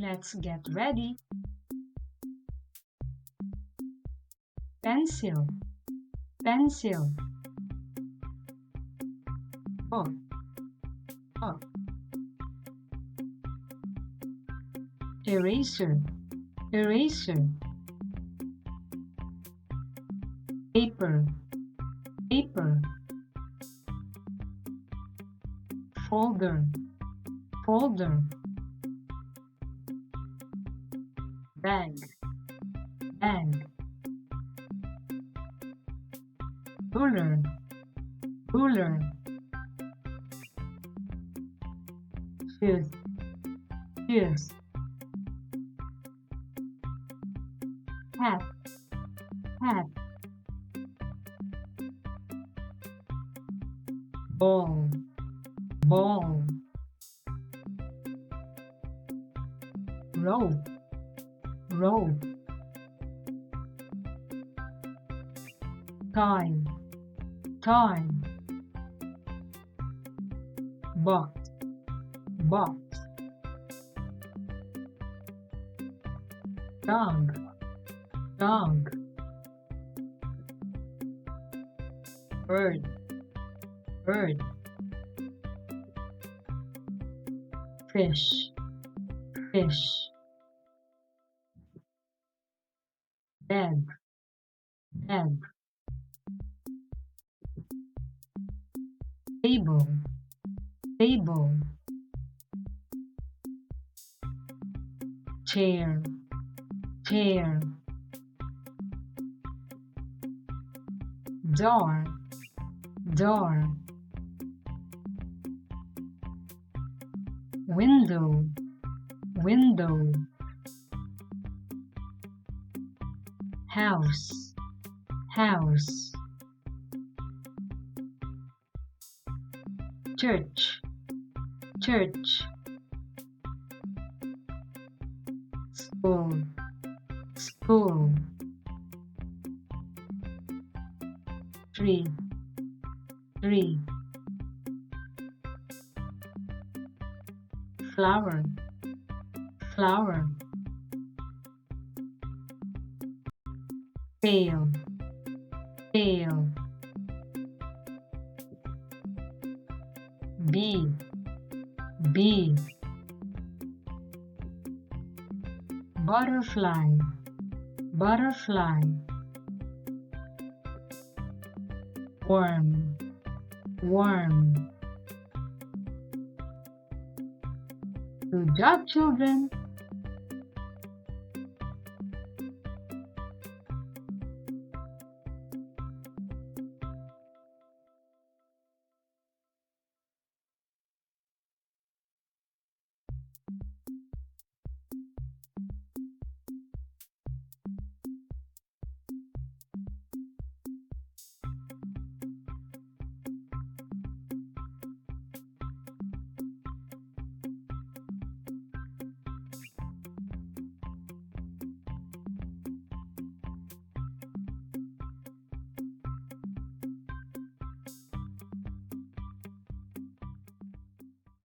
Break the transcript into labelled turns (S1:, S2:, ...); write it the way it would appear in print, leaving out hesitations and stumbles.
S1: Let's get ready. Pencil, pencil. Book, book. Eraser, eraser. Paper, paper. Folder, folder. Bag, bag. Ruler, ruler. Shoes, shoes. Hat, hat. Ball, ball. Rope, rope. Time, time. Box, box. Dog, dog. Bird, bird. Fish, fish. Bed, bed. Table, table. Chair, chair. Door, door. Window, window. House, house. Church, church. School, school. Tree, tree. Flower, flower. Pail, pail. Bee, bee. Butterfly, butterfly. Worm, worm. Good job, children.